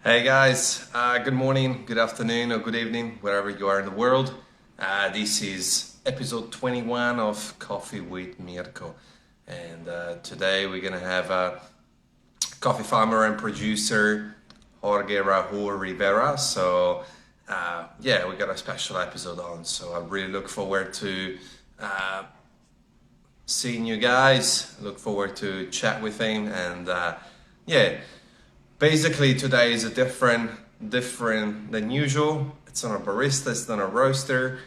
Hey guys, good morning, good afternoon, or good evening, wherever you are in the world. This is episode 21 of Coffee with Mirko. And today we're gonna have coffee farmer and producer Jorge Raul Rivera. So, yeah, we got a special episode on. So I really look forward to seeing you guys, look forward to chat with him. And yeah. Basically, today is a different than usual. It's not a barista, it's not a roaster.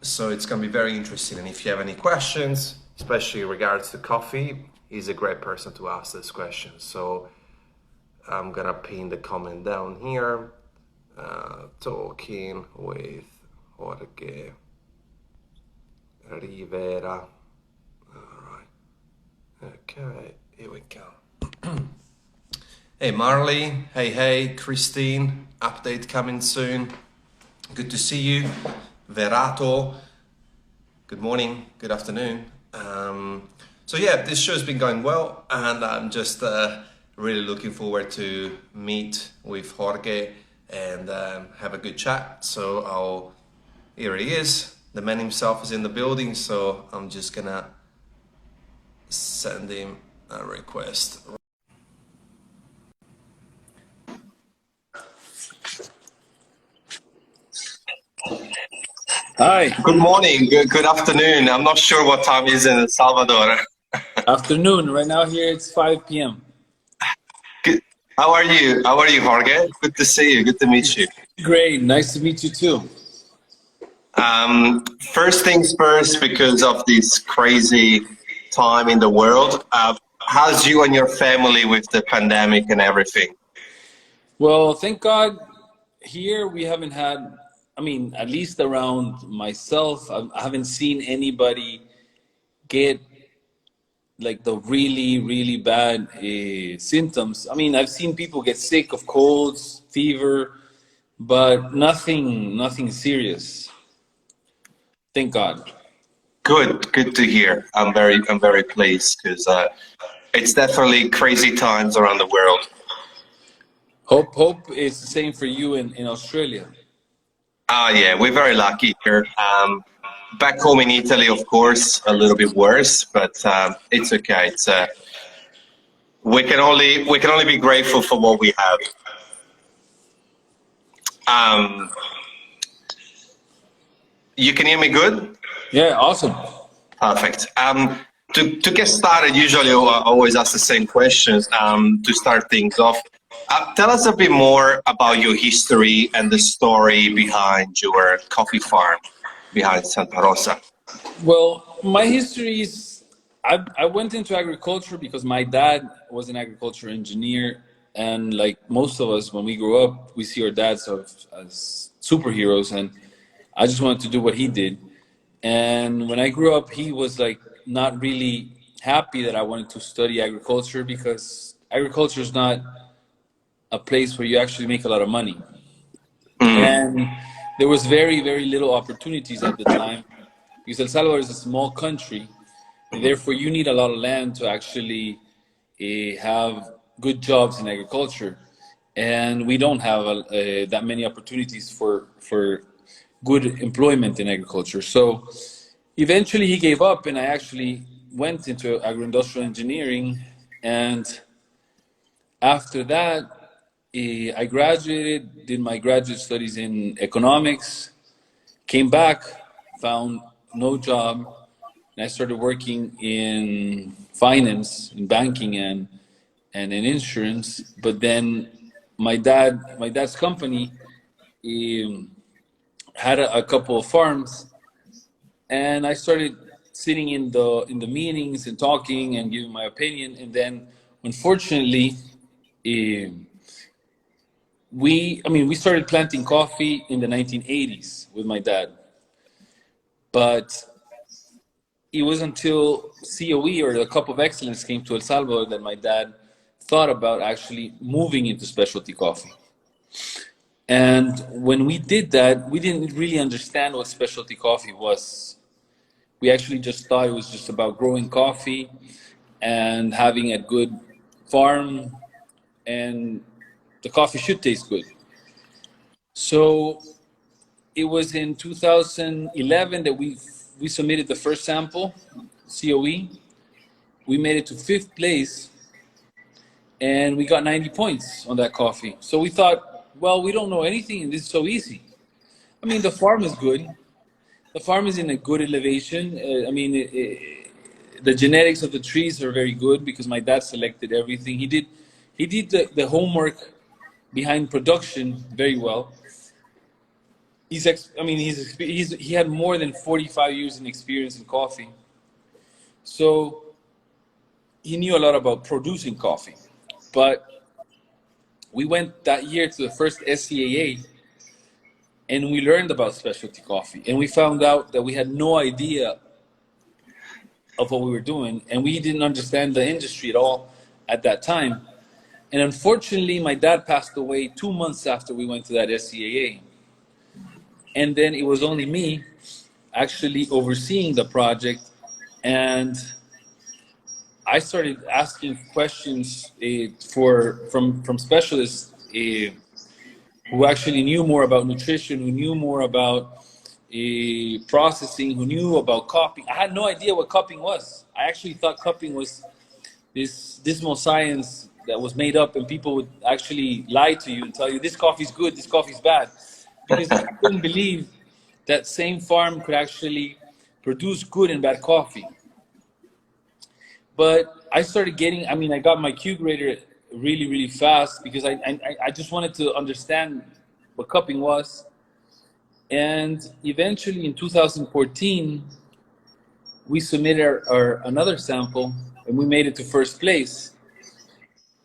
So it's gonna be very interesting. And if you have any questions, especially in regards to coffee, he's a great person to ask this question. So I'm gonna pin the comment down here. Talking with Jorge Rivera. All right. Okay, here we go. Hey Marley, hey Christine, update coming soon. Good to see you. Verato, good morning, good afternoon. So yeah, this show's been going well, and I'm just really looking forward to meet with Jorge and have a good chat. So here he is. The man himself is in the building, so I'm just gonna send him a request. Hi. Good morning, good afternoon. I'm not sure what time it is in El Salvador. Afternoon. Right now here it's 5 p.m. Good. How are you? How are you, Jorge? Good to see you. Good to meet you. Great. Nice to meet you too. First things first, because of this crazy time in the world, how's you and your family with the pandemic and everything? Well, thank God here we haven't had, at least around myself, I haven't seen anybody get like the really, really bad symptoms. I've seen people get sick of colds, fever, but nothing serious. Thank God. Good to hear. I'm very pleased because it's definitely crazy times around the world. Hope it's the same for you in Australia. Yeah, we're very lucky here. Back home in Italy, of course, a little bit worse, but it's okay. It's we can only be grateful for what we have. Um, you can hear me good? Yeah, awesome. Perfect. To get started, usually I always ask the same questions to start things off. Tell us a bit more about your history and the story behind your coffee farm behind Santa Rosa. Well, my history is I went into agriculture because my dad was an agriculture engineer. And like most of us, when we grow up, we see our dads as superheroes. And I just wanted to do what he did. And when I grew up, he was like not really happy that I wanted to study agriculture because agriculture is not a place where you actually make a lot of money. Mm, And there was very, very little opportunities at the time because El Salvador is a small country, and therefore you need a lot of land to actually have good jobs in agriculture. And we don't have that many opportunities for good employment in agriculture. So eventually he gave up, and I actually went into agro-industrial engineering. And after that, I graduated, did my graduate studies in economics, came back, found no job, and I started working in finance, in banking, and in insurance. But then my dad's company um, had a couple of farms, and I started sitting in the meetings and talking and giving my opinion. And then, unfortunately, um, we started planting coffee in the 1980s with my dad, but it was until COE or the Cup of Excellence came to El Salvador that my dad thought about actually moving into specialty coffee. And when we did that, we didn't really understand what specialty coffee was. We actually just thought it was just about growing coffee and having a good farm and the coffee should taste good. So it was in 2011 that we submitted the first sample, COE. We made it to 5th place, and we got 90 points on that coffee. So we thought, well, we don't know anything, and this is so easy. I mean, the farm is good. The farm is in a good elevation. The genetics of the trees are very good because my dad selected everything. He did the homework behind production very well. He had more than 45 years in experience in coffee. So he knew a lot about producing coffee. But we went that year to the first SCAA, and we learned about specialty coffee. And we found out that we had no idea of what we were doing, and we didn't understand the industry at all at that time. And unfortunately, my dad passed away 2 months after we went to that SCAA. And then it was only me actually overseeing the project, and I started asking questions from specialists who actually knew more about nutrition, who knew more about processing, who knew about cupping. I had no idea what cupping was. I actually thought cupping was this dismal science that was made up, and people would actually lie to you and tell you this coffee's good, this coffee's bad, because I couldn't believe that same farm could actually produce good and bad coffee. But I started getting, I got my Q grader really, really fast because I just wanted to understand what cupping was. And eventually in 2014, we submitted our another sample, and we made it to 1st place.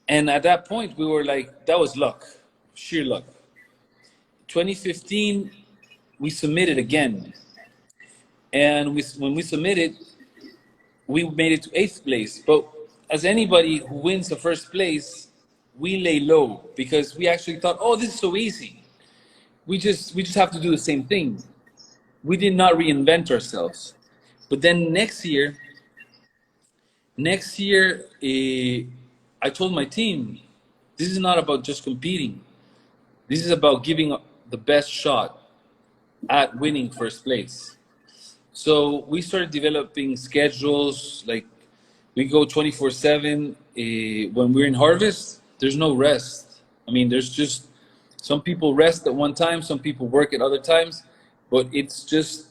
And at that point, we were like, that was luck, sheer luck. 2015, we submitted again. And when we submitted, we made it to 8th place. But as anybody who wins the 1st place, we lay low because we actually thought, oh, this is so easy. We just have to do the same thing. We did not reinvent ourselves. But then next year, I told my team, this is not about just competing. This is about giving the best shot at winning 1st place. So we started developing schedules, like we go 24/7. When we're in harvest, there's no rest. There's just some people rest at one time, some people work at other times, but it's just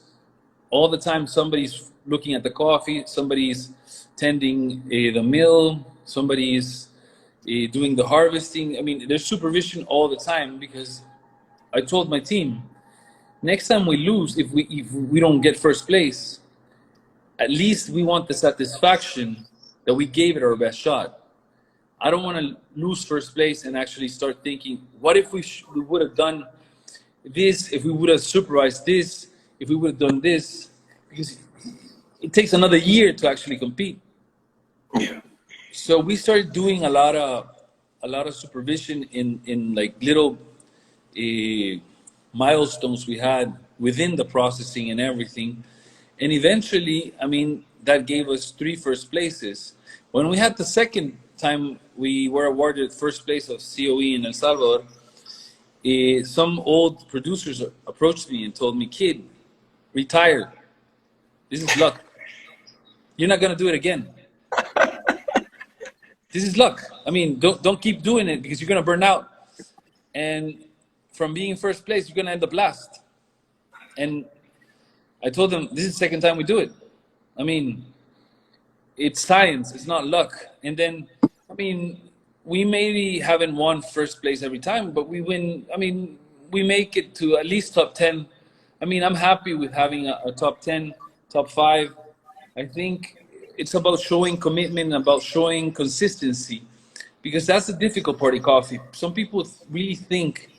all the time somebody's looking at the coffee, somebody's tending the mill, somebody's doing the harvesting. There's supervision all the time because I told my team, next time we lose, if we don't get 1st place, at least we want the satisfaction that we gave it our best shot. I don't want to lose 1st place and actually start thinking, what if we would have done this, if we would have supervised this, if we would have done this, because it takes another year to actually compete. Yeah. So we started doing a lot of supervision in like little milestones we had within the processing and everything. And eventually, that gave us 3 1st places. When we had the second time we were awarded 1st place of COE in El Salvador, some old producers approached me and told me, kid, retire. This is luck. You're not going to do it again. This is luck. Don't keep doing it because you're going to burn out. And from being in 1st place, you're going to end up last. And I told them, this is the second time we do it. It's science, it's not luck. And then, we maybe haven't won 1st place every time, but we win. We make it to at least top 10. I'm happy with having a top 10, top 5. I think it's about showing commitment, about showing consistency, because that's the difficult part of coffee. Some people really think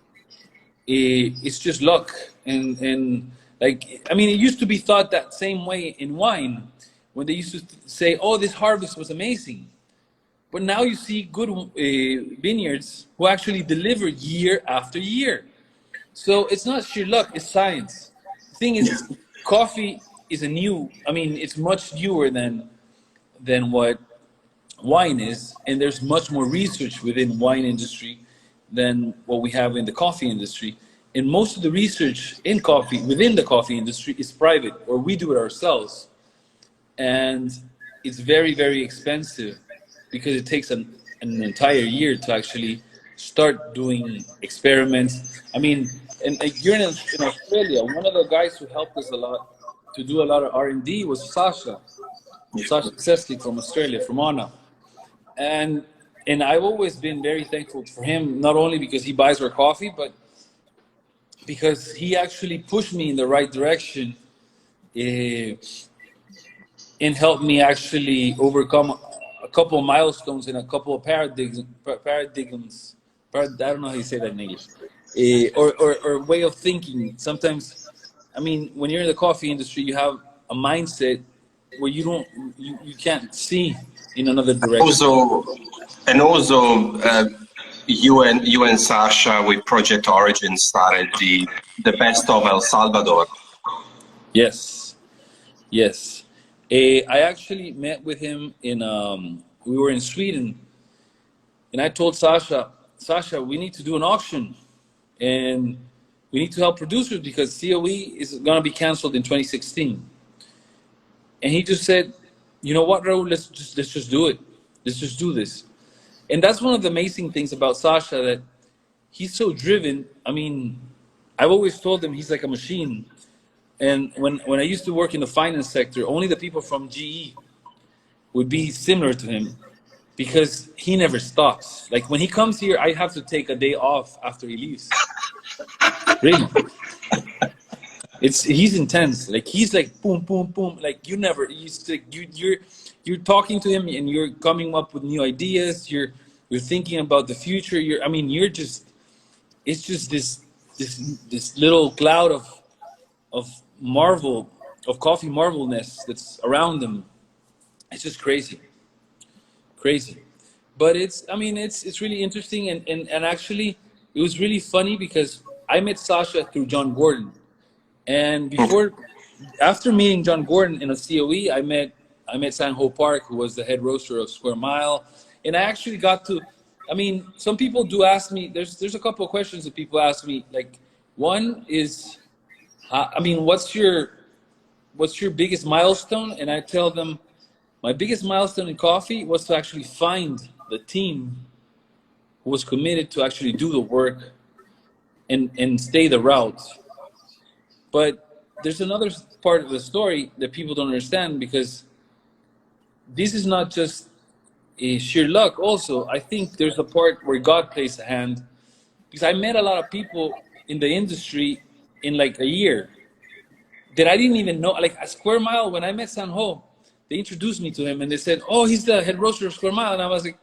it's just luck. And it used to be thought that same way in wine, when they used to say, oh, this harvest was amazing. But now you see good vineyards who actually deliver year after year. So it's not sheer luck, it's science. The thing is, coffee is it's much newer than what wine is, and there's much more research within wine industry than what we have in the coffee industry. And most of the research in coffee, within the coffee industry, is private, or we do it ourselves. And it's very, very expensive because it takes an entire year to actually start doing experiments. I mean, and you're in Australia. One of the guys who helped us a lot to do a lot of R&D was Sasha Sestik from Australia, from Anna. And I've always been very thankful for him, not only because he buys our coffee, but because he actually pushed me in the right direction, uh, and helped me actually overcome a couple of milestones and a couple of paradigms. I don't know how you say that in English, or way of thinking. Sometimes, I mean, when you're in the coffee industry, you have a mindset where you can't see in another direction. Also, you and Sasha with Project Origin started the best of El Salvador. Yes, yes. I actually met with him in we were in Sweden, and I told Sasha, we need to do an auction, and we need to help producers because COE is going to be canceled in 2016. And he just said, you know what, Raul, let's just do it. Let's just do this. And that's one of the amazing things about Sasha, that he's so driven. I mean, I've always told him he's like a machine. And when I used to work in the finance sector, only the people from GE would be similar to him because he never stops. Like when he comes here, I have to take a day off after he leaves. Really. He's intense. Like he's like boom, boom, boom. Like you're talking to him and you're coming up with new ideas. You're thinking about the future. It's just this little cloud of marvel, of coffee marvelness that's around them. It's just crazy. But it's really interesting, and actually it was really funny because I met Sasha through John Gordon. And after meeting John Gordon in a COE, I met Sanho Park, who was the head roaster of Square Mile. And I actually got to, some people do ask me, there's a couple of questions that people ask me. Like, one is, what's your biggest milestone? And I tell them, my biggest milestone in coffee was to actually find the team who was committed to actually do the work and stay the route. But there's another part of the story that people don't understand, because this is not just a sheer luck. Also, I think there's a part where God plays a hand, because I met a lot of people in the industry in like a year that I didn't even know. Like at Square Mile, when I met Sanho, they introduced me to him and they said, "Oh, he's the head roaster of Square Mile." And I was like,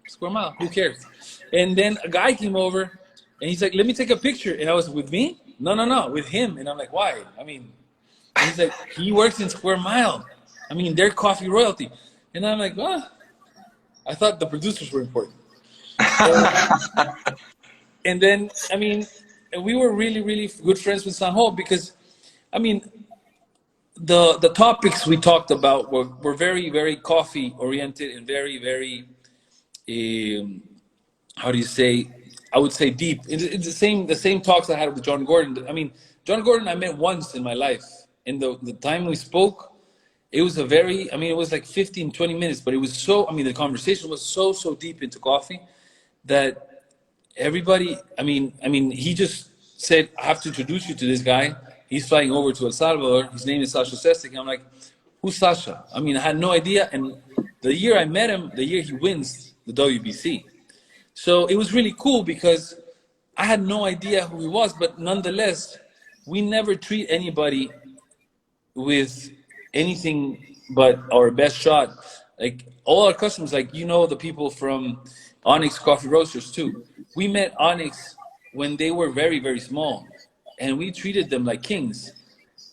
"Square Mile, who cares?" And then a guy came over and he's like, "Let me take a picture." And I was, "With me?" No, with him. And I'm like, "Why?" And he's like, "He works in Square Mile. They're coffee royalty." And I'm like, "Well, I thought the producers were important." And then, we were really, really good friends with Sanho because, the topics we talked about were very, very coffee oriented and very, very, how do you say? I would say deep. It's the same talks I had with John Gordon. John Gordon I met once in my life. And the time we spoke, it was it was like 15, 20 minutes, but it was the conversation was so deep into coffee that everybody, he just said, "I have to introduce you to this guy. He's flying over to El Salvador. His name is Sasha Sestik." And I'm like, "Who's Sasha?" I had no idea. And the year I met him, the year he wins the WBC. So it was really cool because I had no idea who he was, but nonetheless, we never treat anybody with anything but our best shot. Like all our customers, like, the people from Onyx Coffee Roasters too. We met Onyx when they were very, very small, and we treated them like kings.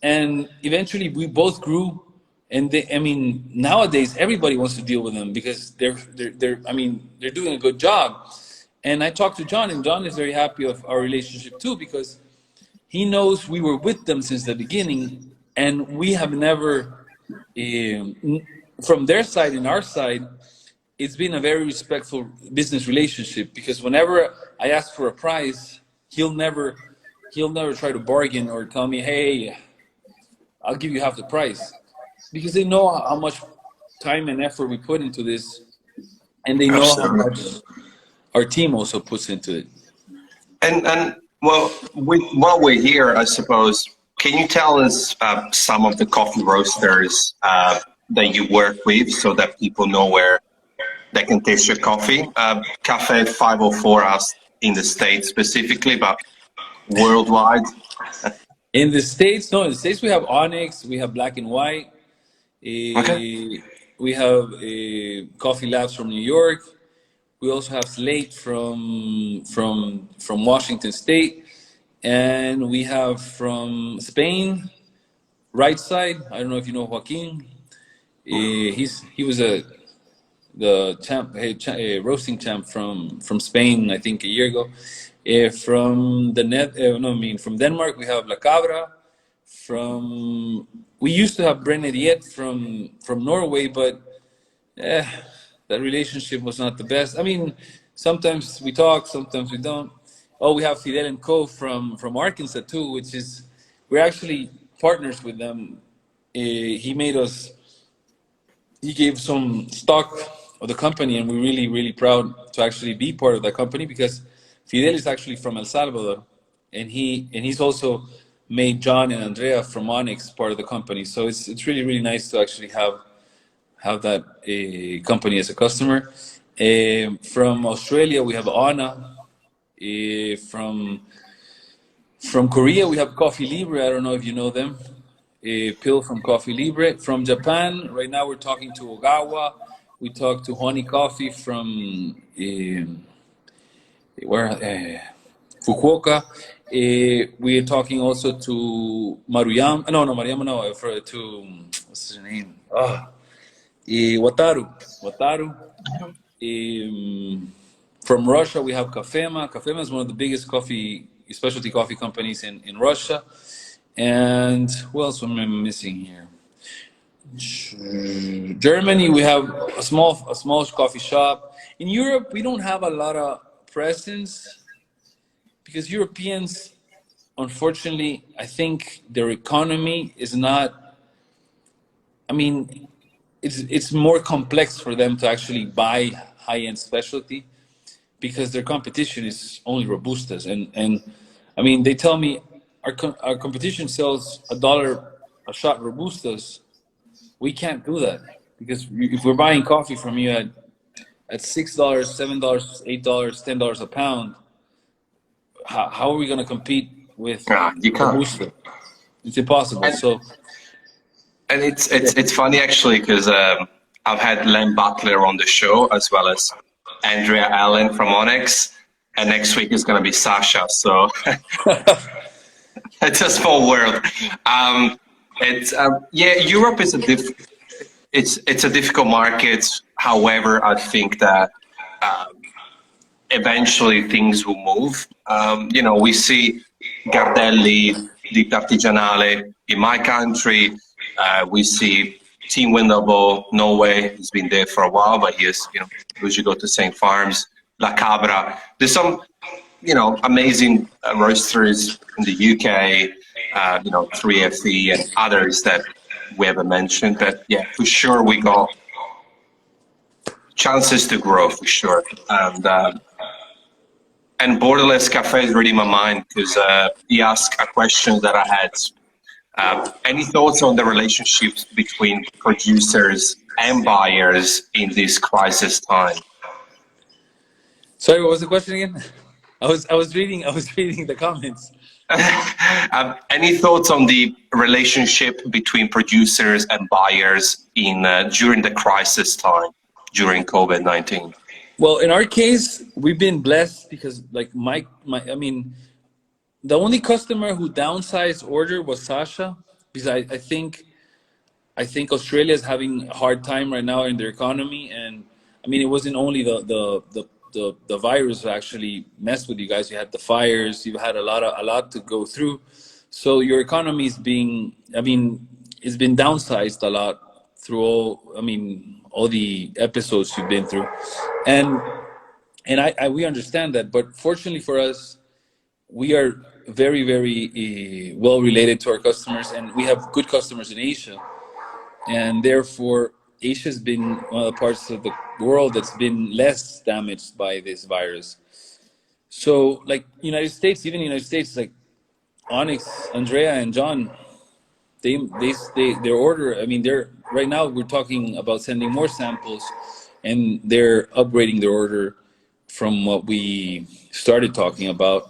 And eventually we both grew. And nowadays everybody wants to deal with them because they're doing a good job. And I talked to John, and John is very happy of our relationship too, because he knows we were with them since the beginning, and we have never, from their side and our side, it's been a very respectful business relationship. Because whenever I ask for a price, he'll never try to bargain or tell me, hey, I'll give you half the price, because they know how much time and effort we put into this, and they know how Absolutely. much our team also puts into it. And well, while we're here, I suppose, can you tell us some of the coffee roasters that you work with, so that people know where they can taste your coffee? Cafe 504 us in the States specifically, but worldwide. In the States, no, in the States we have Onyx, we have Black and White, Okay. we have Coffee Labs from New York. We also have Slate from Washington State, and we have from Spain, Right Side. I don't know if you know Joaquin. He was the champ, roasting champ from Spain, I think a year ago. From the net, no, I mean from Denmark, we have La Cabra. From we used to have Brenediet from Norway, but that relationship was not the best. I mean, sometimes we talk, sometimes we don't. Oh, we have Fidel and Co from Arkansas too, which is we're actually partners with them. He made us. He gave some stock of the company, and we're really, really proud to actually be part of that company, because Fidel is actually from El Salvador, and he's also made John and Andrea from Onyx part of the company. So it's really, really nice to actually have that company as a customer. From Australia, we have Anna. From Korea, we have Coffee Libre. I don't know if you know them. Pill from Coffee Libre. From Japan, right now we're talking to Ogawa. We talked to Honey Coffee from where Fukuoka. We are talking also to Maruyama. No, Maruyama, no. To what's his name? Wataru. Wataru. From Russia, we have Cafema. Cafema is one of the biggest specialty coffee companies in Russia. And who else am I missing here? Germany, we have a small coffee shop. In Europe, we don't have a lot of presence, because Europeans, unfortunately, I think their economy is not. I mean, it's more complex for them to actually buy high-end specialty, because their competition is only Robustas. And I mean, they tell me our competition sells $1 a shot Robustas. We can't do that, because if we're buying coffee from you at $6, $7, $8, $10 a pound, how are we going to compete with You can't. Robusta? It's impossible. And So and it's funny actually, because I've had Len Butler on the show, as well as Andrea Allen from Onyx, and next week is going to be Sasha. So it's a small world. It's yeah, Europe is it's a difficult market. However, I think that eventually things will move. We see Gardelli, Di Artigianale in my country. We see Team Windable, Norway. He's been there for a while, but he is, usually go to St. Farms, La Cabra. There's some, amazing roasters in the UK, 3FE and others that we haven't mentioned. But yeah, for sure we got chances to grow, for sure. And Borderless Cafe is really in my mind, because he asked a question that I had. Any thoughts on the relationships between producers and buyers in this crisis time? sorry, what was the question again? I was reading the comments. Any thoughts on the relationship between producers and buyers during the crisis time, during COVID-19? Well, in our case, we've been blessed, because like I mean, the only customer who downsized order was Sasha, because I think Australia is having a hard time right now in their economy. And I mean, it wasn't only the virus that actually messed with you guys. You had the fires, you had a lot to go through. So your economy it's been downsized a lot through all the episodes you've been through. And And we understand that, but fortunately for us, we are very, very well related to our customers, and we have good customers in Asia, and therefore Asia has been one of the parts of the world that's been less damaged by this virus. So, like United States, even United States, like Onyx, Andrea, and John, their order. I mean, they're right now we're talking about sending more samples, and they're upgrading their order from what we started talking about.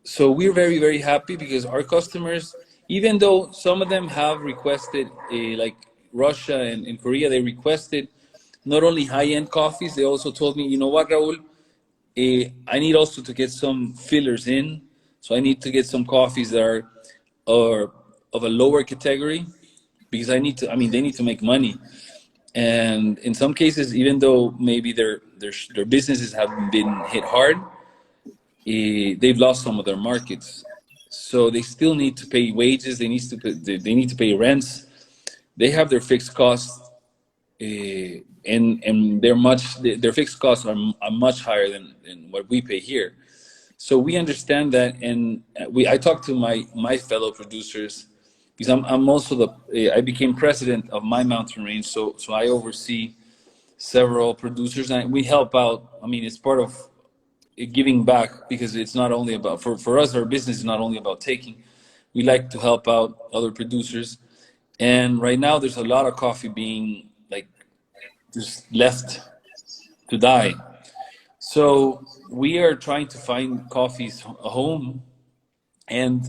So we're very, very happy because our customers, even though some of them have requested, like Russia and Korea, they requested not only high-end coffees, they also told me, you know what, Raul, I need also to get some fillers in. So I need to get some coffees that are of a lower category because I mean, they need to make money. And in some cases, even though maybe their businesses haven't been hit hard, they've lost some of their markets. So they still need to pay wages. They need to pay rents. They have their fixed costs, and their fixed costs are much higher than what we pay here. So we understand that, and I talk to my fellow producers because I'm also I became president of my mountain range, so I oversee several producers, and we help out. I mean, it's part of giving back because it's not only about for us, our business is not only about taking. We like to help out other producers, and right now there's a lot of coffee being like just left to die. So we are trying to find coffees a home, and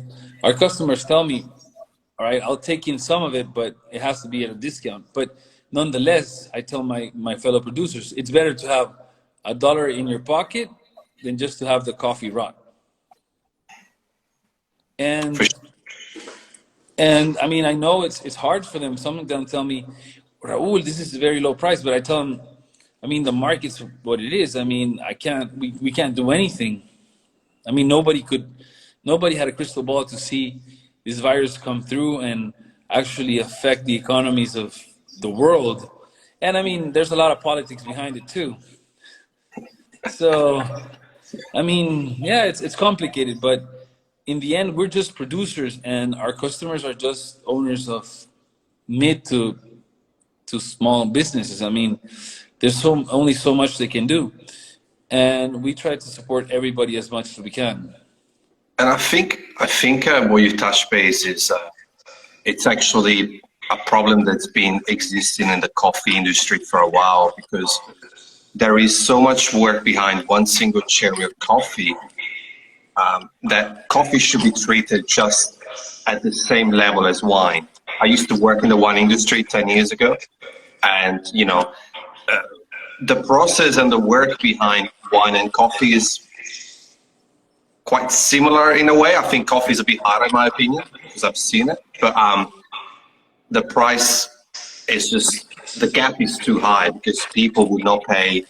our customers tell me, all right, I'll take in some of it, but it has to be at a discount. But nonetheless, I tell my fellow producers, it's better to have $1 in your pocket than just to have the coffee rot. For And I mean, I know it's hard for them. Some of them tell me, Raul, this is a very low price, but I tell them, I mean, the market's what it is. I mean, we can't do anything. I mean, nobody had a crystal ball to see this virus come through and actually affect the economies of the world. And I mean, there's a lot of politics behind it too. So, I mean, yeah, it's complicated, but in the end, we're just producers, and our customers are just owners of mid to small businesses. I mean, there's only so much they can do, and we try to support everybody as much as we can. And I think what you've touched base is it's actually a problem that's been existing in the coffee industry for a while because there is so much work behind one single cherry of coffee that coffee should be treated just at the same level as wine. I used to work in the wine industry 10 years ago, and the process and the work behind wine and coffee is quite similar in a way. I think coffee is a bit harder in my opinion because I've seen it, but the price is just, the gap is too high because people would not pay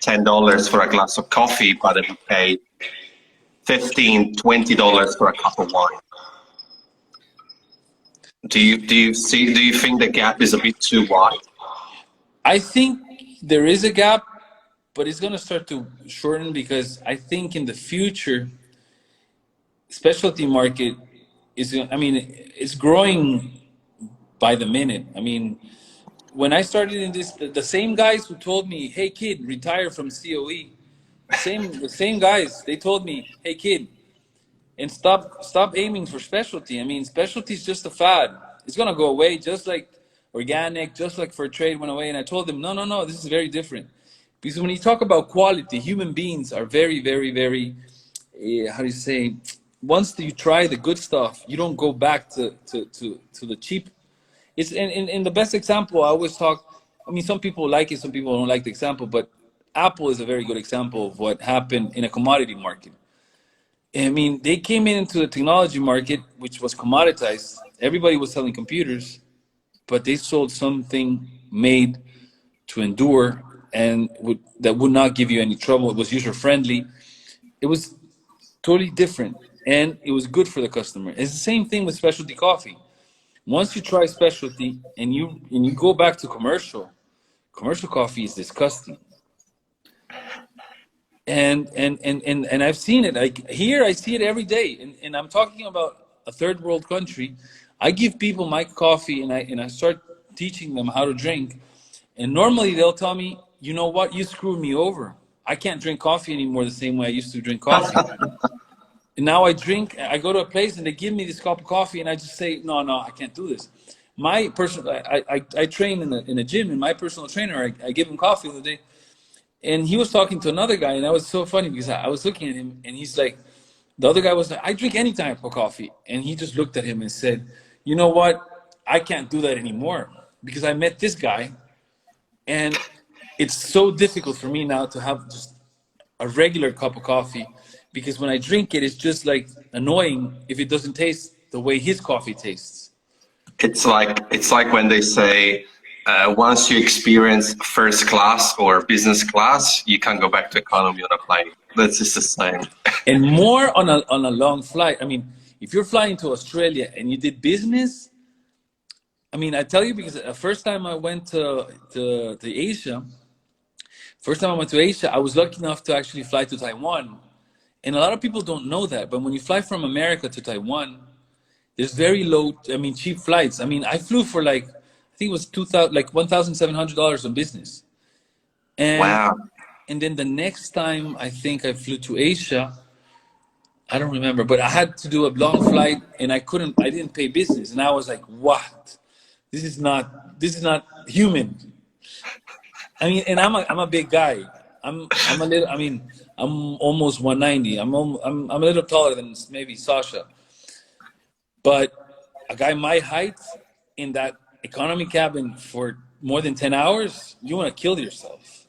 $10 for a glass of coffee, but they would pay $15, $20 for a cup of wine. Do you think the gap is a bit too wide? I think there is a gap, but it's going to start to shorten because I think in the future, specialty market is, I mean, it's growing by the minute. I mean, when I started in this, the same guys who told me, "Hey kid, retire from COE," the same guys, they told me, "Hey kid, and stop aiming for specialty. I mean, specialty is just a fad. It's gonna go away, just like organic, just like fair trade went away." And I told them, no, no, no, this is very different. Because when you talk about quality, human beings are very, very, very, how do you say? Once you try the good stuff, you don't go back to the cheap. It's in the best example. I always talk. I mean, some people like it, some people don't like the example, but Apple is a very good example of what happened in a commodity market. I mean, they came into the technology market, which was commoditized. Everybody was selling computers, but they sold something made to endure and that would not give you any trouble. It was user friendly. It was totally different, and it was good for the customer. It's the same thing with specialty coffee. Once you try specialty and you go back to commercial coffee is disgusting. And I've seen it. Like here, I see it every day. And I'm talking about a third world country. I give people my coffee, and I start teaching them how to drink. And normally they'll tell me, you know what, you screwed me over. I can't drink coffee anymore the same way I used to drink coffee. And now I go to a place and they give me this cup of coffee, and I just say, no, no, I can't do this. My personal, I train in a gym, and my personal trainer, I give him coffee the other day. And he was talking to another guy, and that was so funny because I was looking at him, and he's like, the other guy was like, I drink any type of coffee. And he just looked at him and said, you know what? I can't do that anymore because I met this guy, and it's so difficult for me now to have just a regular cup of coffee because when I drink it, it's just like annoying if it doesn't taste the way his coffee tastes. It's like when they say once you experience first class or business class, you can't go back to economy on a plane. That's just the same. And more on a long flight. I mean, if you're flying to Australia and you did business, I mean, I tell you because the first time I went to Asia, I was lucky enough to actually fly to Taiwan. And a lot of people don't know that, but when you fly from America to Taiwan, there's very low, I mean, cheap flights. I mean, I flew for like, I think it was 2,000, like $1,700 on business. And Wow. and then the next time I think I flew to Asia, I don't remember, but I had to do a long flight and I didn't pay business. And I was like, what? This is not human. I mean, and I'm a big guy. I'm a little, I mean, I'm almost 190. I'm a little taller than maybe Sasha. But a guy my height in that economy cabin for more than 10 hours, you want to kill yourself.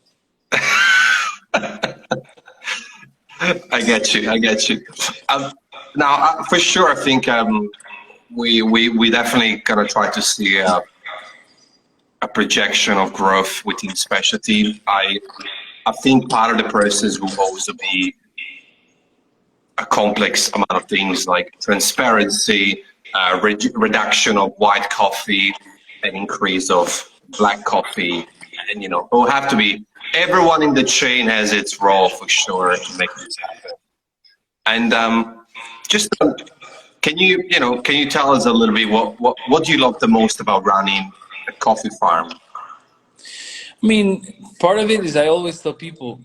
I get you. I get you. Now, for sure, I think we definitely gonna try to see a projection of growth within specialty. I think part of the process will also be a complex amount of things like transparency, reduction of white coffee, an increase of black coffee, and it will have to be. Everyone in the chain has its role for sure to make this happen. And just can you tell us a little bit what do you love the most about running a coffee farm? I mean, part of it is I always tell people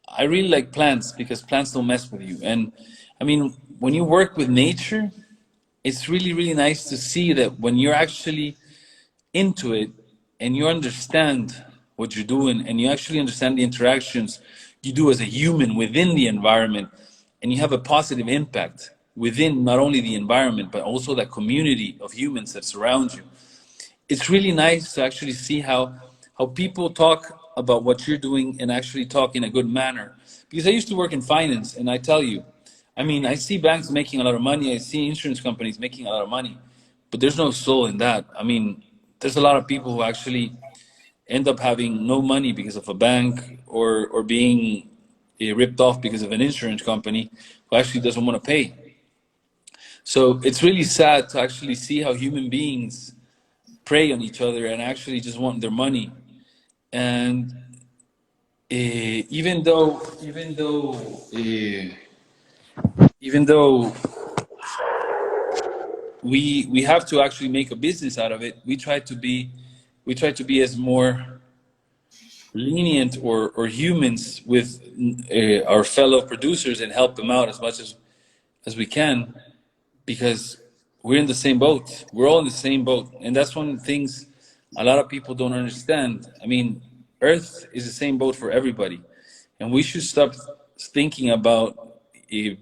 I really like plants because plants don't mess with you. And I mean, when you work with nature, it's really, really nice to see that when you're actually into it and you understand what you're doing and you actually understand the interactions you do as a human within the environment and you have a positive impact within not only the environment but also that community of humans that surround you. It's really nice to actually see how people talk about what you're doing and actually talk in a good manner. Because I used to work in finance, and I tell you, I mean, I see banks making a lot of money, I see insurance companies making a lot of money, but there's no soul in that. I mean, there's a lot of people who actually end up having no money because of a bank or being ripped off because of an insurance company who actually doesn't want to pay. So it's really sad to actually see how human beings prey on each other and actually just want their money. And even though we have to actually make a business out of it, we try to be as more lenient or humans with our fellow producers and help them out as much as we can, because we're in the same boat. We're all in the same boat, and that's one of the things a lot of people don't understand. I mean, Earth is the same boat for everybody, and we should stop thinking about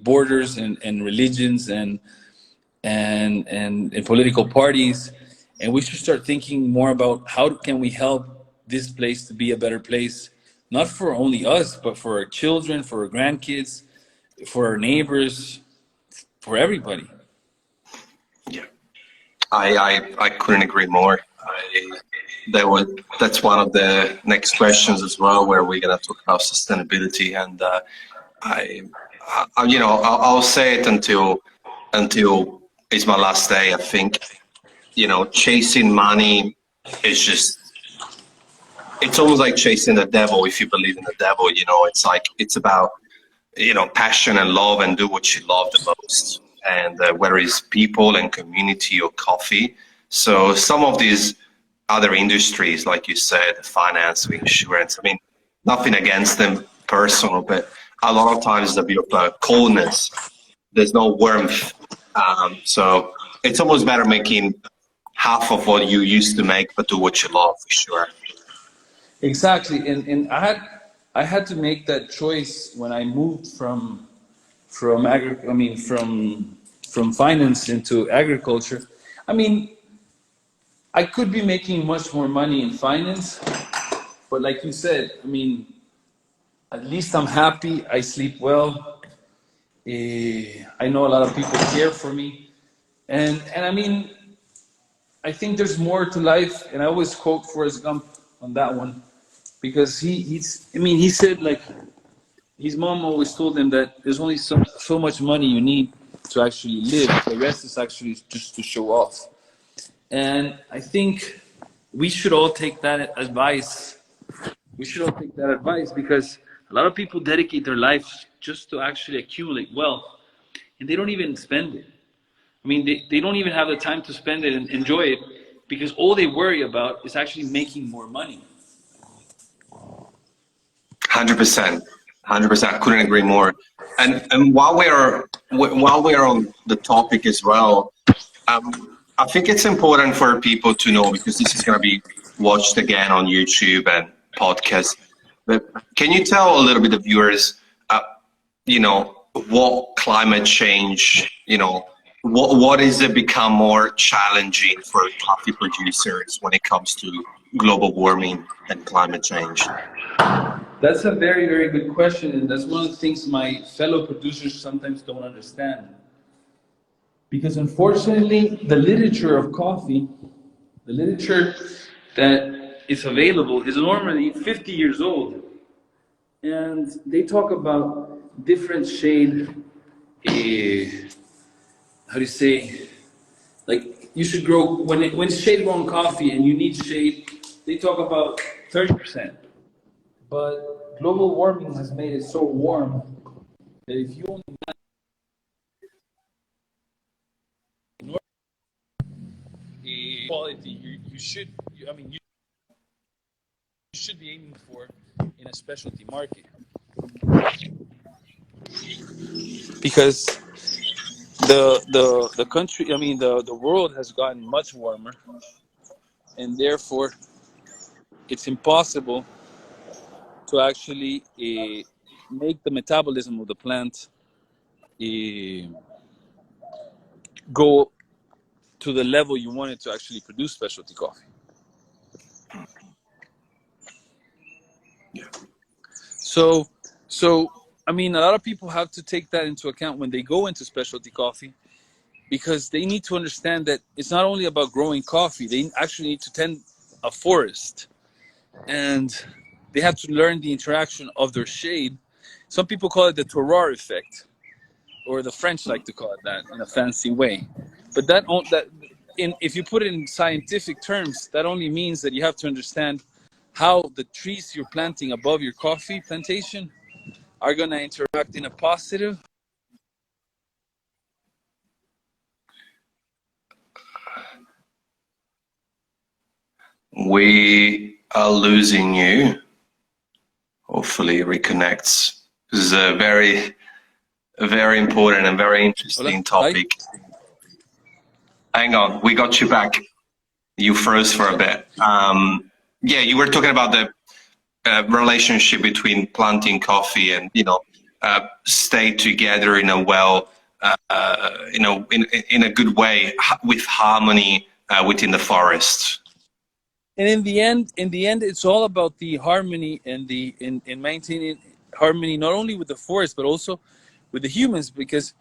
borders and religions and political parties, and we should start thinking more about how can we help this place to be a better place, not for only us, but for our children, for our grandkids, for our neighbors, for everybody. Yeah, I couldn't agree more. That's one of the next questions as well, where we're gonna talk about sustainability, and I'll say it until it's my last day. I think chasing money is just, it's almost like chasing the devil if you believe in the devil. It's like it's about passion and love and do what you love the most. And whether it's people and community or coffee. So some of these other industries, like you said, finance or insurance, I mean, nothing against them personal, but a lot of times there's a bit of a coldness. There's no warmth. So it's almost better making half of what you used to make, but do what you love for sure. Exactly, and I had to make that choice when I moved from finance into agriculture. I mean, I could be making much more money in finance, but like you said, I mean, at least I'm happy. I sleep well. I know a lot of people care for me, and I mean, I think there's more to life. And I always quote Forrest Gump on that one because he said like his mom always told him that there's only so much money you need to actually live. The rest is actually just to show off. And I think we should all take that advice. We should all take that advice because a lot of people dedicate their lives just to actually accumulate wealth and they don't even spend it. I mean, they don't even have the time to spend it and enjoy it because all they worry about is actually making more money. 100%, 100%. I couldn't agree more. And while we're on the topic as well, I think it's important for people to know because this is going to be watched again on YouTube and podcast. But can you tell a little bit of viewers, what climate change, what is it become more challenging for coffee producers when it comes to global warming and climate change? That's a very, very good question, and that's one of the things my fellow producers sometimes don't understand. Because unfortunately, the literature of coffee, the literature that is available is normally 50 years old. And they talk about different shade, how do you say, like you should grow, when shade grown coffee and you need shade, they talk about 30%. But global warming has made it so warm that if you only quality, you should be aiming for in a specialty market. Because the country, the world has gotten much warmer, and therefore it's impossible to actually make the metabolism of the plant go to the level you want it to actually produce specialty coffee. Yeah. So a lot of people have to take that into account when they go into specialty coffee, because they need to understand that it's not only about growing coffee, they actually need to tend a forest, and they have to learn the interaction of their shade. Some people call it the terroir effect, or the French like to call it that in a fancy way. But if you put it in scientific terms, that only means that you have to understand how the trees you're planting above your coffee plantation are going to interact in a positive. We are losing you. Hopefully it reconnects. This is a very important and very interesting topic. Hi? Hang on, we got you back. You froze for a bit. Yeah, you were talking about the relationship between planting coffee and stay together in a in a good way with harmony within the forest. And in the end, it's all about the harmony and in maintaining harmony not only with the forest but also with the humans, because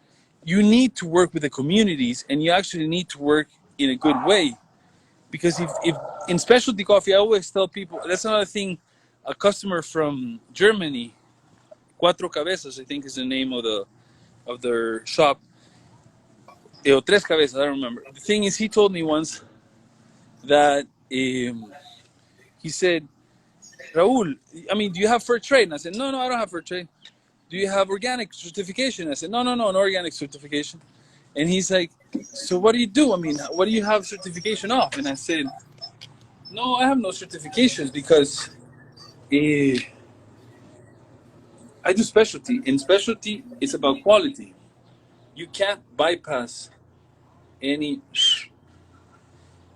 you need to work with the communities and you actually need to work in a good way. Because if in specialty coffee, I always tell people, that's another thing. A customer from Germany, Cuatro Cabezas, I think is the name of their shop. Or Tres Cabezas, I don't remember. The thing is, he told me once that he said, Raul, do you have fair trade? And I said, no, I don't have fair trade. do you have organic certification? I said, no, no organic certification. And he's like, so what do you do? I mean, what do you have certification of? And I said, no, I have no certifications because I do specialty. And specialty is about quality. You can't bypass any,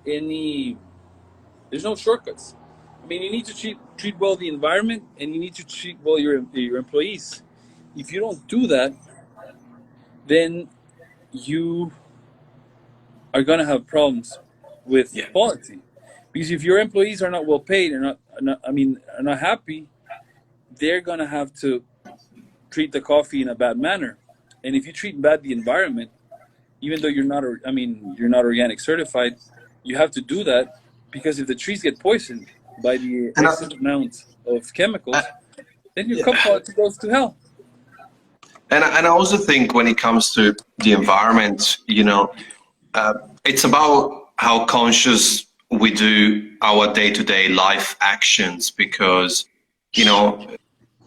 there's no shortcuts. I mean, you need to treat well the environment, and you need to treat well your employees. If you don't do that, then you are gonna have problems with Yeah. quality. Because if your employees are not well paid and are not happy, they're gonna have to treat the coffee in a bad manner. And if you treat bad the environment, even though you're not organic certified, you have to do that, because if the trees get poisoned by the And excess amount of chemicals, then your cup yeah. quality goes to hell. And I also think when it comes to the environment, it's about how conscious we do our day-to-day life actions, because,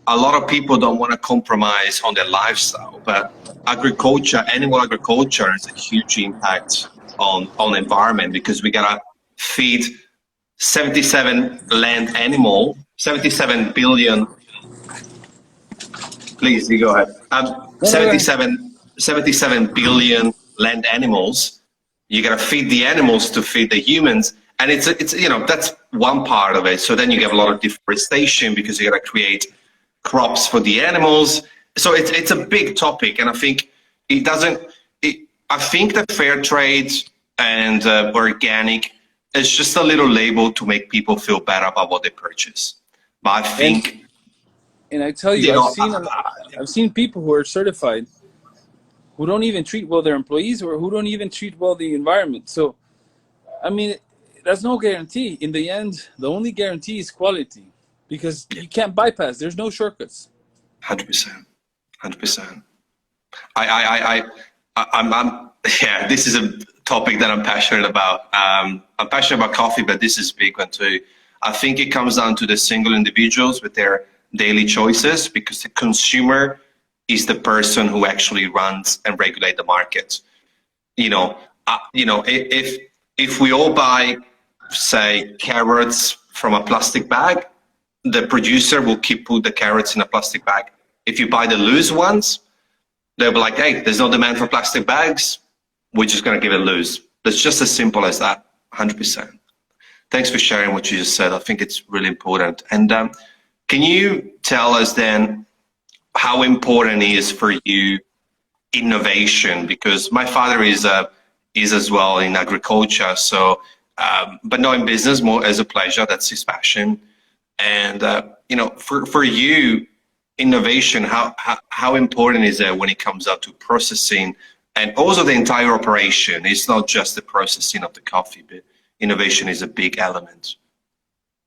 a lot of people don't want to compromise on their lifestyle, but animal agriculture has a huge impact on the environment, because we gotta feed 77 billion. Please, you go ahead. 77 billion land animals. You gotta feed the animals to feed the humans, and it's that's one part of it. So then you get a lot of deforestation, because you gotta create crops for the animals. So it's a big topic, and I think I think that fair trade and organic is just a little label to make people feel better about what they purchase. But I think, and I tell you, I've seen people who are certified who don't even treat well their employees, or who don't even treat well the environment. So, I mean, that's no guarantee. In the end, the only guarantee is quality, because you can't bypass. There's no shortcuts. 100%, 100%. Yeah, this is a topic that I'm passionate about. I'm passionate about coffee, but this is a big one too. I think it comes down to the single individuals with their daily choices, because the consumer is the person who actually runs and regulates the market. If we all buy, say, carrots from a plastic bag, the producer will put the carrots in a plastic bag. If you buy the loose ones, they'll be like, hey, there's no demand for plastic bags, we're just going to give it loose. It's just as simple as that, 100%. Thanks for sharing what you just said. I think it's really important. And can you tell us then how important it is for you innovation? Because my father is as well in agriculture, so but not in business, more as a pleasure. That's his passion. And for you, innovation, how important is that when it comes up to processing and also the entire operation? It's not just the processing of the coffee, but innovation is a big element.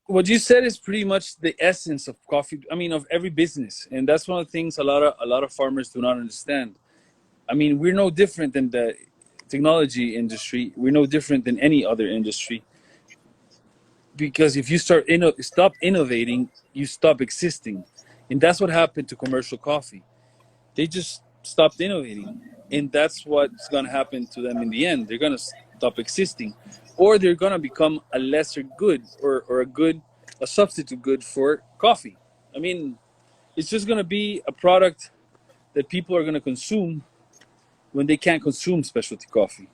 What you said is pretty much the essence of coffee. I mean, of every business, and that's one of the things a lot of farmers do not understand. I mean, we're no different than the technology industry. We're no different than any other industry. Because if you stop innovating, you stop existing. And that's what happened to commercial coffee. They just stopped innovating. And that's what's going to happen to them in the end. They're going to stop existing. Or they're going to become a lesser good, or a substitute good for coffee. I mean, it's just going to be a product that people are going to consume when they can't consume specialty coffee.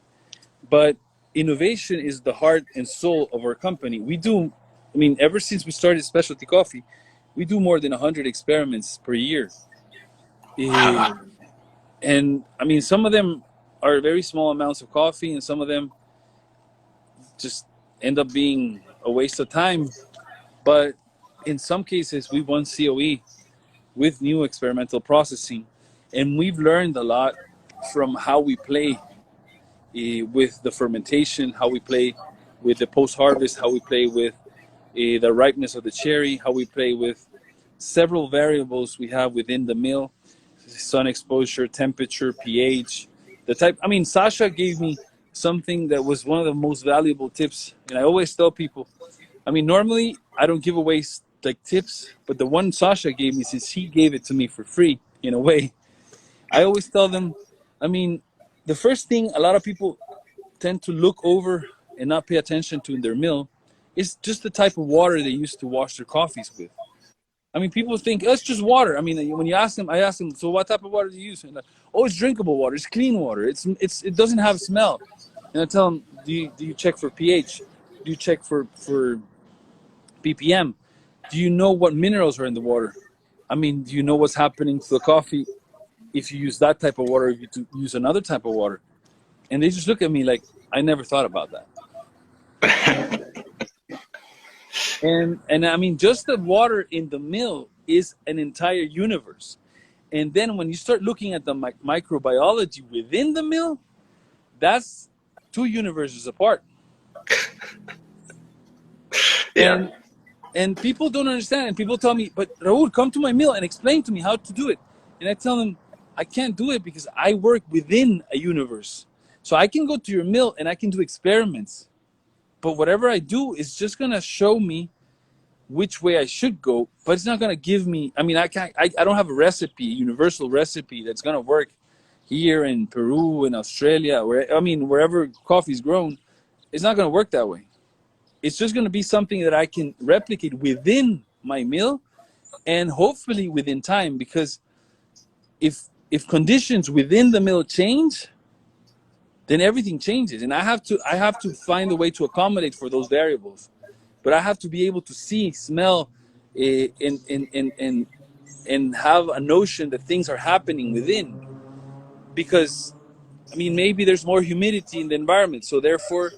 But innovation is the heart and soul of our company. Ever since we started specialty coffee, we do more than 100 experiments per year. And I mean, some of them are very small amounts of coffee, and some of them just end up being a waste of time. But in some cases, we won COE with new experimental processing. And we've learned a lot from how we play with the fermentation, how we play with the post-harvest, how we play with the ripeness of the cherry, how we play with several variables we have within the mill: sun exposure, temperature, pH, the type. I mean, Sasha gave me something that was one of the most valuable tips. And I always tell people, I mean, normally I don't give away like tips, but the one Sasha gave me, since he gave it to me for free, in a way. I always tell them, I mean, the first thing a lot of people tend to look over and not pay attention to in their mill is just the type of water they used to wash their coffees with. I mean, people think, oh, it's just water. I mean, when you ask them, I ask them, so what type of water do you use? And like, oh, it's drinkable water. It's clean water. It doesn't have smell. And I tell them, do you check for pH? Do you check for ppm? Do you know what minerals are in the water? I mean, do you know what's happening to the coffee if you use that type of water, if you use another type of water? And they just look at me like, I never thought about that. And I mean, just the water in the mill is an entire universe. And then when you start looking at the microbiology within the mill, that's two universes apart. Yeah. And people don't understand. And people tell me, but Raul, come to my mill and explain to me how to do it. And I tell them, I can't do it because I work within a universe. So I can go to your mill and I can do experiments. But whatever I do is just going to show me which way I should go, but it's not going to give me, I mean, I don't have a recipe, a universal recipe that's going to work here in Peru, in Australia, wherever coffee is grown. It's not going to work that way. It's just going to be something that I can replicate within my mill and hopefully within time, because if conditions within the mill change, then everything changes. And I have to find a way to accommodate for those variables. But I have to be able to see, smell, and have a notion that things are happening within. Because, I mean, maybe there's more humidity in the environment, so therefore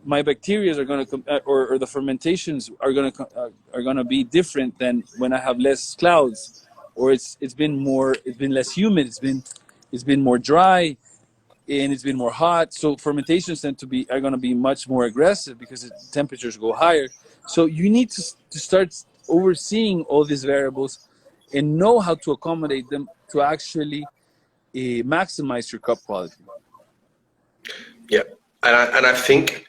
my bacteria are going to, or the fermentations are going to be different than when I have less clouds, or it's been less humid, it's been more dry, and it's been more hot. So fermentations are going to be much more aggressive because the temperatures go higher. So you need to start overseeing all these variables and know how to accommodate them to actually maximize your cup quality. Yeah, and I think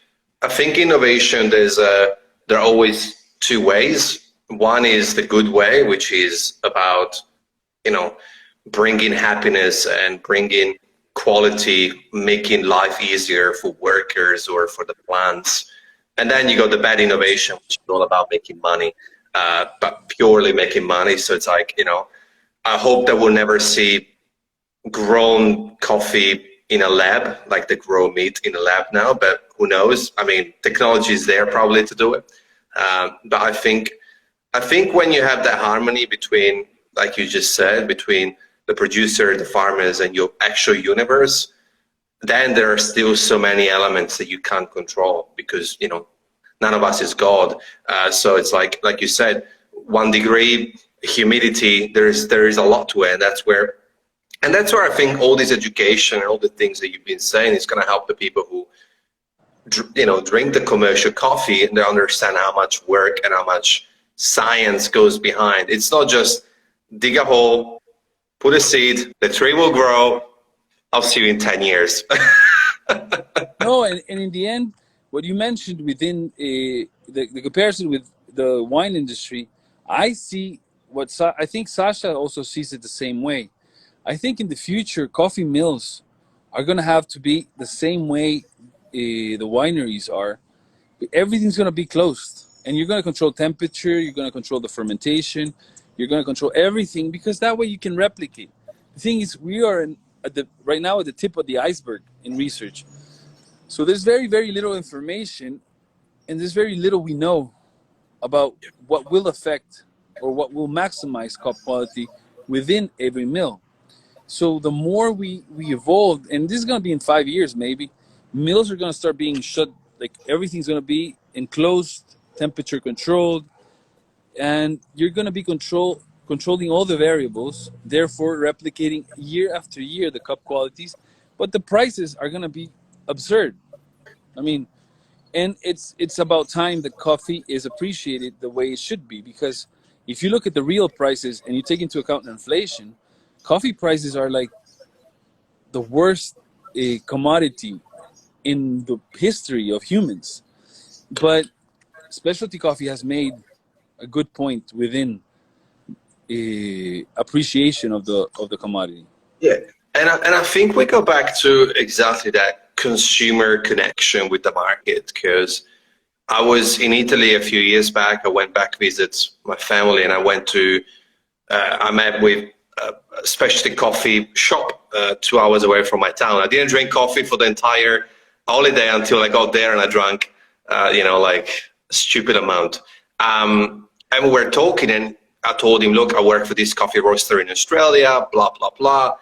innovation there are always two ways. One is the good way, which is about bringing happiness and bringing quality, making life easier for workers or for the plants. And then you got the bad innovation, which is all about making money, but purely making money. So it's like, I hope that we'll never see grown coffee in a lab, like they grow meat in a lab now, but who knows? I mean, technology is there probably to do it. But I think when you have that harmony between, like you just said, between the producer, the farmers, and your actual universe, then there are still so many elements that you can't control because, none of us is God. So it's like you said, 1 degree humidity, there is a lot to it. And that's where I think all this education and all the things that you've been saying is going to help the people who, drink the commercial coffee, and they understand how much work and how much science goes behind. It's not just dig a hole, put a seed, the tree will grow. I'll see you in 10 years. No, and in the end, what you mentioned within the comparison with the wine industry, I see I think Sasha also sees it the same way. I think in the future, coffee mills are going to have to be the same way the wineries are. Everything's going to be closed, and you're going to control temperature, you're going to control the fermentation, you're going to control everything, because that way you can replicate. The thing is, we are right now at the tip of the iceberg in research. So there's very, very little information, and there's very little we know about what will affect or what will maximize cup quality within every mill. So the more we evolve, and this is going to be in 5 years maybe, mills are going to start being shut, like everything's going to be enclosed, temperature controlled, and you're going to be controlling all the variables, therefore replicating year after year the cup qualities, but the prices are going to be absurd. I mean, and it's about time that coffee is appreciated the way it should be, because if you look at the real prices and you take into account inflation, coffee prices are like the worst commodity in the history of humans. But specialty coffee has made a good point within appreciation of the commodity. Yeah, and I think we go back to exactly that consumer connection with the market, because I was in Italy a few years back. I went back to visit my family, and I met with a specialty coffee shop 2 hours away from my town. I didn't drink coffee for the entire holiday until I got there, and I drank, like a stupid amount. And we were talking, and I told him, look, I work for this coffee roaster in Australia, blah, blah, blah.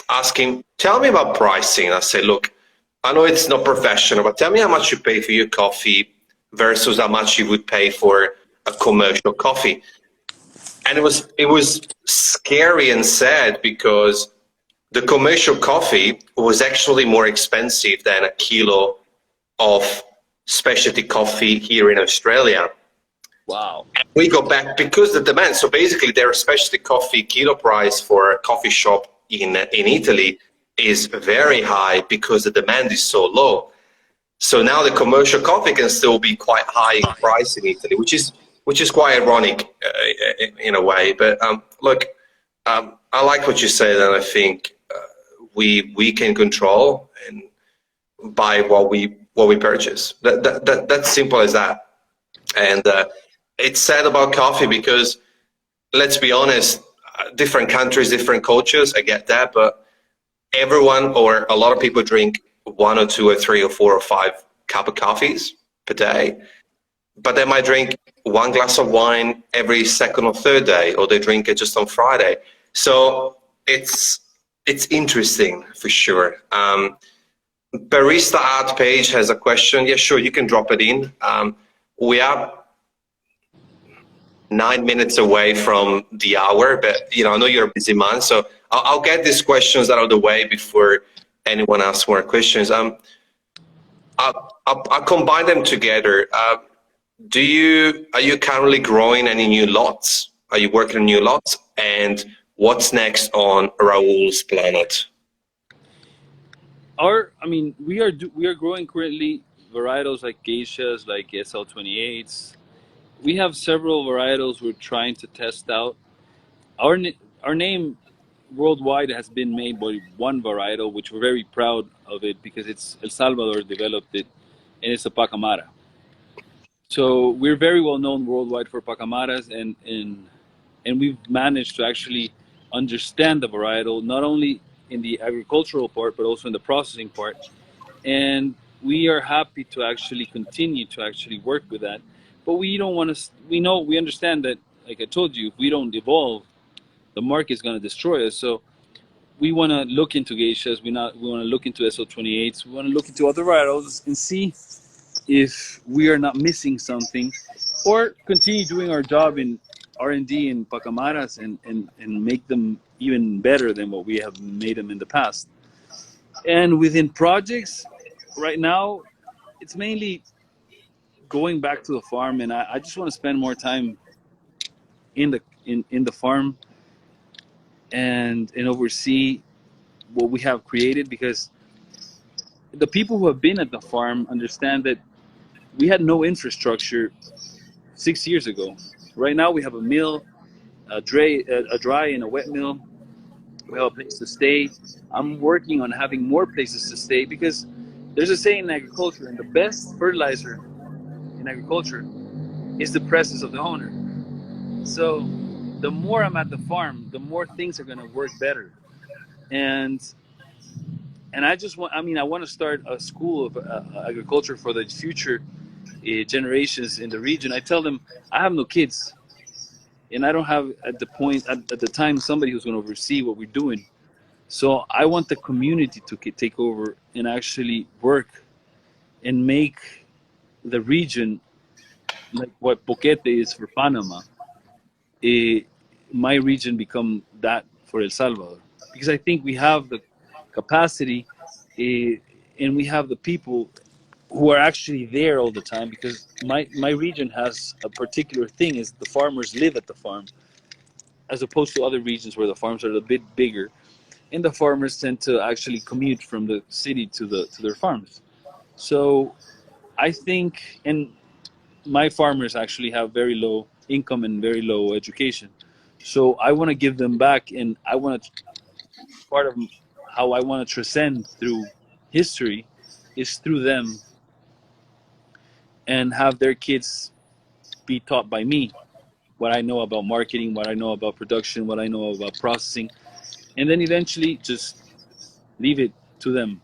Ask him, tell me about pricing. I said, look, I know it's not professional, but tell me how much you pay for your coffee versus how much you would pay for a commercial coffee. And it was scary and sad, because the commercial coffee was actually more expensive than a kilo of specialty coffee here in Australia. Wow. We go back because the demand. So basically, their specialty coffee kilo price for a coffee shop in Italy is very high because the demand is so low. So now the commercial coffee can still be quite high in price in Italy, which is quite ironic in a way. But look, I like what you said, and I think we can control and buy what we purchase. That's simple as that. And it's sad about coffee because, let's be honest, different countries, different cultures, I get that, but everyone or a lot of people drink 1 or 2 or 3 or 4 or 5 cup of coffees per day, but they might drink 1 glass of wine every second or third day, or they drink it just on Friday. So it's interesting for sure. Barista Art page has a question. Yeah, sure, you can drop it in. We are 9 minutes away from the hour, but I know you're a busy man, so I'll get these questions out of the way before anyone asks more questions. I'll combine them together. Are you currently growing any new lots? Are you working on new lots? And what's next on Raul's planet? We are growing currently varietals like geishas, like SL28s. We have several varietals we're trying to test out. Our name worldwide has been made by one varietal, which we're very proud of it because it's El Salvador developed it, and it's a Pacamara. So we're very well known worldwide for Pacamaras, and we've managed to actually understand the varietal, not only in the agricultural part, but also in the processing part. And we are happy to actually continue to actually work with that. But we don't want to, we understand that, like I told you, if we don't evolve, the market is going to destroy us. So we want to look into geishas, we want to look into SO28s, we want to look into other varietals and see if we are not missing something, or continue doing our job in R&D in Pacamaras and make them even better than what we have made them in the past. And within projects, right now, it's mainly going back to the farm, and I just want to spend more time in the farm and oversee what we have created, because the people who have been at the farm understand that we had no infrastructure 6 years ago. Right now we have a mill, a dry and a wet mill. We have a place to stay. I'm working on having more places to stay, because there's a saying in agriculture, and the best fertilizer in agriculture is the presence of the owner. So the more I'm at the farm, the more things are going to work better. And I just want, I want to start a school of agriculture for the future generations in the region. I tell them I have no kids, and I don't have at the time somebody who's going to oversee what we're doing. So I want the community to take over and actually work and make the region like what Boquete is for Panama, my region become that for El Salvador. Because I think we have the capacity and we have the people who are actually there all the time, because my region has a particular thing, is the farmers live at the farm, as opposed to other regions where the farms are a bit bigger and the farmers tend to actually commute from the city to their farms. So I think, and my farmers actually have very low income and very low education. So I want to give them back, and I want to, part of how I want to transcend through history is through them, and have their kids be taught by me what I know about marketing, what I know about production, what I know about processing, and then eventually just leave it to them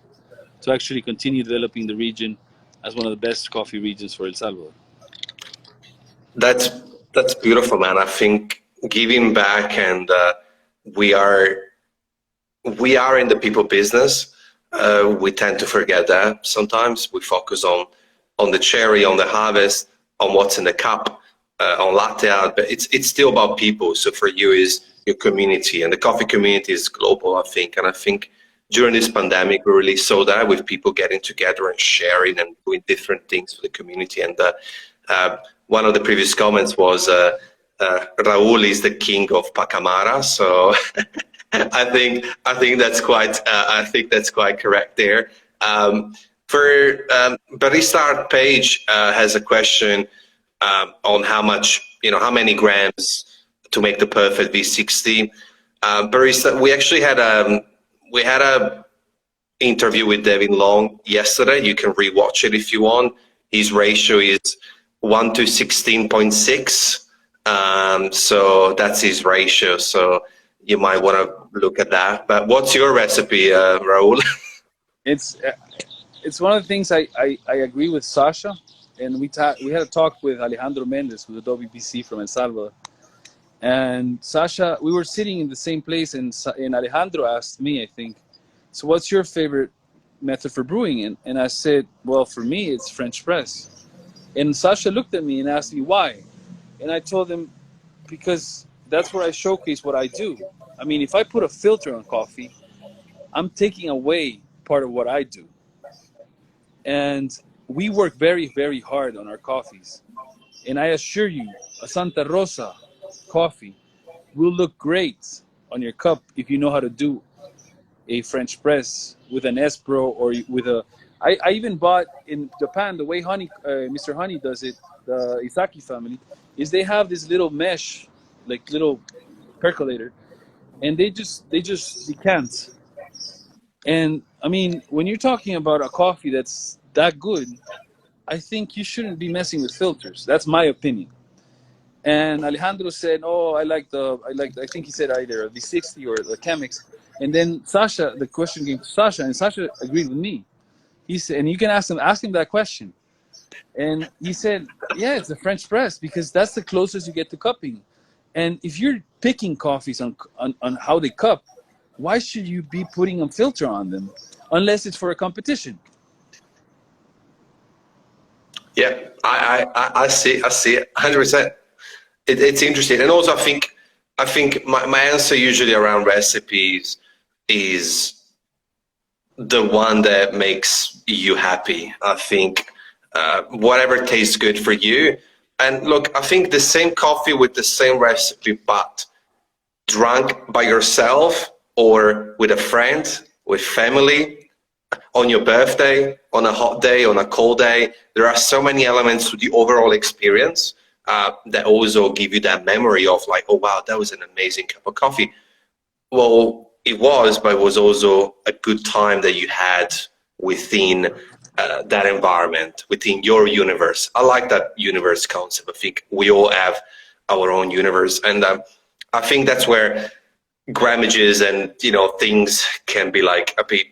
to actually continue developing the region as one of the best coffee regions for El Salvador. That's that's beautiful, man. I think giving back, and we are we are in the people business. We tend to forget that sometimes. We focus on the cherry, on the harvest, on what's in the cup, on latte art, but it's still about people. So for you is your community, and the coffee community is global, I think. And I think during this pandemic, we really saw that with people getting together and sharing and doing different things for the community. And one of the previous comments was Raul is the king of Pacamara. So I think that's quite correct there. For Barista Art Page has a question on how much, how many grams to make the perfect V60. Barista, we actually had a interview with Devin Long yesterday. You can rewatch it if you want. His ratio is 1 to 16.6. So that's his ratio. So you might want to look at that. But what's your recipe, Raul? It's one of the things I agree with Sasha, and we had a talk with Alejandro Mendez, who's a WBC from El Salvador. And Sasha, we were sitting in the same place, and Alejandro asked me, I think, so what's your favorite method for brewing? And I said, well, for me, it's French press. And Sasha looked at me and asked me why. And I told him, because that's where I showcase what I do. I mean, if I put a filter on coffee, I'm taking away part of what I do. And we work very, very hard on our coffees. And I assure you, a Santa Rosa coffee will look great on your cup if you know how to do a French press with an Espro or with a... I even bought in Japan, the way Mr. Honey does it, the Isaki family, is they have this little mesh, like little percolator, and they just decant. And I mean, when you're talking about a coffee that's that good, I think you shouldn't be messing with filters. That's my opinion. And Alejandro said, "Oh, I think he said either the 60 or the Chemex." And then Sasha, the question came to Sasha, and Sasha agreed with me. He said, and you can ask him that question. And he said, "Yeah, it's a French press because that's the closest you get to cupping. And if you're picking coffees on how they cup, why should you be putting a filter on them unless it's for a competition?" Yeah, I see it 100%. It's interesting, and also I think my answer usually around recipes is the one that makes you happy. I think whatever tastes good for you. And look, I think the same coffee with the same recipe, but drunk by yourself or with a friend, with family, on your birthday, on a hot day, on a cold day, there are so many elements to the overall experience that also give you that memory of like, oh wow, that was an amazing cup of coffee. Well, it was, but it was also a good time that you had within that environment, within your universe. I like that universe concept. I think we all have our own universe, and I think that's where grammages and things can be like a bit.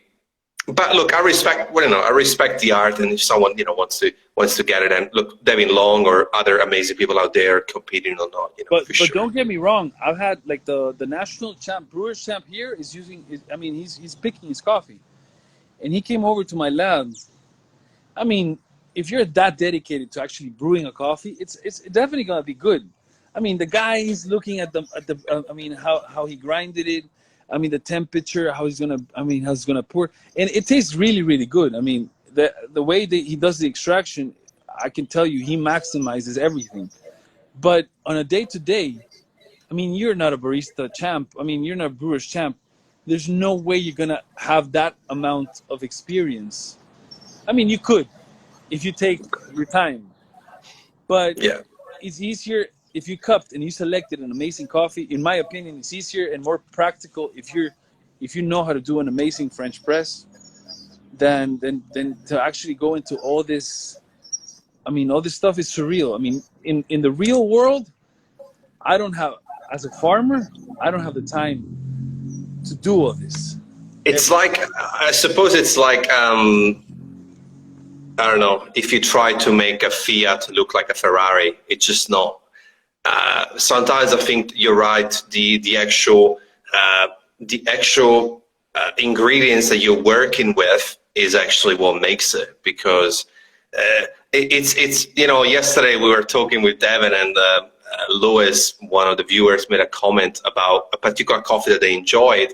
But look, I respect. Well, I respect the art, and if someone wants to get it, and look, Devin Long or other amazing people out there competing or not, But for sure. don't get me wrong. I've had like the national champ, brewers champ here is using. I mean, he's picking his coffee, and he came over to my lab. I mean, if you're that dedicated to actually brewing a coffee, it's definitely gonna be good. I mean, the guy is looking at I mean, how he grinded it. I mean, the temperature, how he's gonna pour, and it tastes really, really good. I mean, the way that he does the extraction, I can tell you, he maximizes everything. But on a day to day, I mean, you're not a barista champ. I mean, you're not a brewer's champ. There's no way you're gonna have that amount of experience. I mean, you could if you take your time, but Yeah. it's easier. if you cupped and you selected an amazing coffee, in my opinion, it's easier and more practical if you know how to do an amazing French press than to actually go into all this. I mean, all this stuff is surreal. I mean, in the real world, I don't have, as a farmer, I don't have the time to do all this. It's like, I suppose it's like, I don't know, if you try to make a Fiat look like a Ferrari, it's just not. Sometimes I think you're right. The actual ingredients that you're working with is actually what makes it, because it's you know, yesterday we were talking with Devin, and Lewis, one of the viewers, made a comment about a particular coffee that they enjoyed,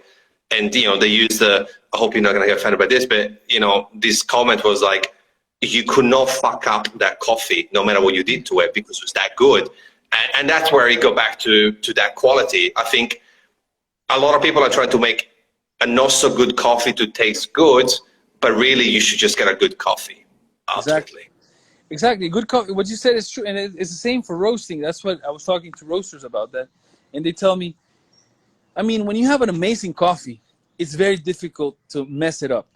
and you know, they used the, I hope you're not gonna get offended by this, but you know, this comment was like, you could not fuck up that coffee no matter what you did to it because it was that good. And that's where you go back to that quality. I think a lot of people are trying to make a not so good coffee to taste good, but really you should just get a good coffee, ultimately. Exactly. Good coffee. What you said is true. And it's the same for roasting. That's what I was talking to roasters about that. And they tell me, I mean, when you have an amazing coffee, it's very difficult to mess it up.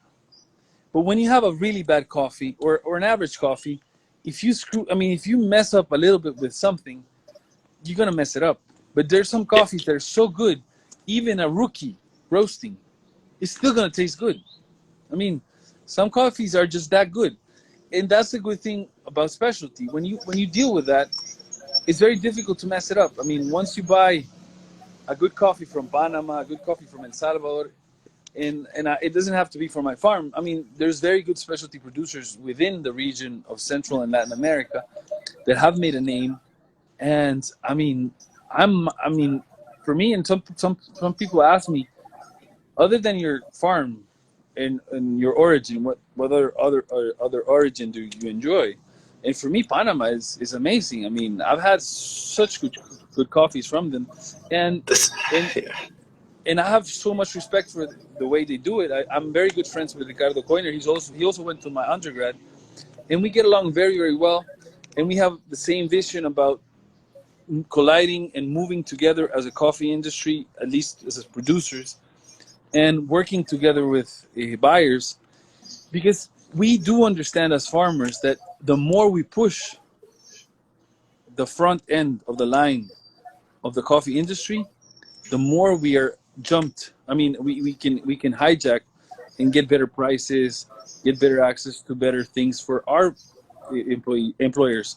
But when you have a really bad coffee or an average coffee, if you mess up a little bit with something, you're going to mess it up. But there's some coffees that are so good, even a rookie roasting, it's still going to taste good. I mean, some coffees are just that good. And that's the good thing about specialty. When you deal with that, it's very difficult to mess it up. I mean, once you buy a good coffee from Panama, a good coffee from El Salvador, and it doesn't have to be for my farm. I mean, there's very good specialty producers within the region of Central and Latin America that have made a name. And I mean, for me, and some people ask me, other than your farm and your origin, what other origin do you enjoy? And for me, Panama is amazing. I mean, I've had such good coffees from them, and I have so much respect for the way they do it. I'm very good friends with Ricardo Coiner. He also went to my undergrad, and we get along very, very well. And we have the same vision about colliding and moving together as a coffee industry, at least as producers, and working together with buyers, because we do understand as farmers that the more we push the front end of the line of the coffee industry, the more we are jumped. I mean, we can hijack and get better prices, get better access to better things for our employees.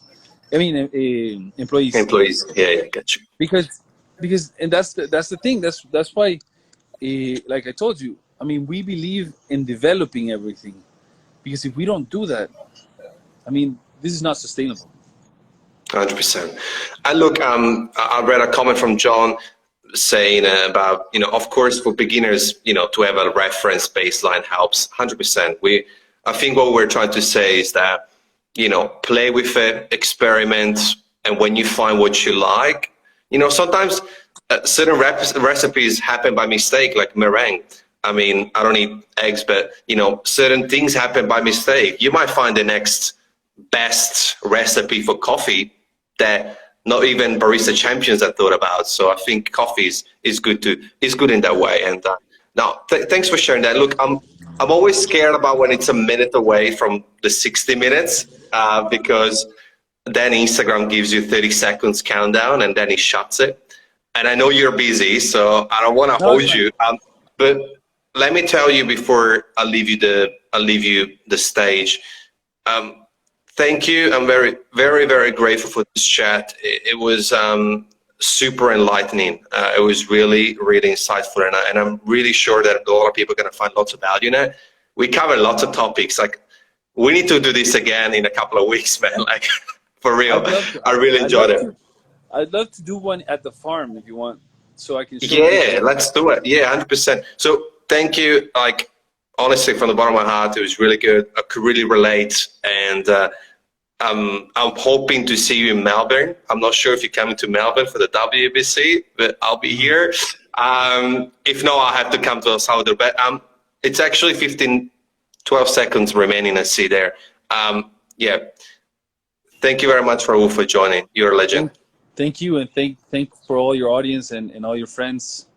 Employees, yeah, get you. Because and that's the thing. That's why, like I told you, I mean, we believe in developing everything, because if we don't do that, I mean, this is not sustainable. 100%. And look, I read a comment from John saying about, you know, of course, for beginners, you know, to have a reference baseline helps. 100%. I think what we're trying to say is that, you know, play with it, experiment, and when you find what you like, you know, sometimes certain recipes happen by mistake, like meringue. I mean, I don't eat eggs, but, you know, certain things happen by mistake. You might find the next best recipe for coffee that not even barista champions have thought about. So I think coffee is good in that way. And now, thanks for sharing that. Look, I'm always scared about when it's a minute away from the 60 minutes because then Instagram gives you 30 seconds countdown and then it shuts it. And I know you're busy, so I don't want to hold you. But let me tell you before I leave you the stage. Thank you. I'm very, very, very grateful for this chat. It was super enlightening. It was really, really insightful, and I'm really sure that a lot of people are going to find lots of value in it. We covered lots of topics. Like, we need to do this again in a couple of weeks, man. Like, for real. I really enjoyed it. I'd love to do one at the farm if you want, so I can show you. Let's do it. Yeah, 100%. So thank you. Like, honestly, from the bottom of my heart, it was really good. I could really relate, and I'm hoping to see you in Melbourne. I'm not sure if you're coming to Melbourne for the WBC, but I'll be here. If not, I'll have to come to El Salvador. But it's actually 12 seconds remaining. I see there. Yeah. Thank you very much, Raul, for joining. You're a legend. Thank you, and thank for all your audience and all your friends.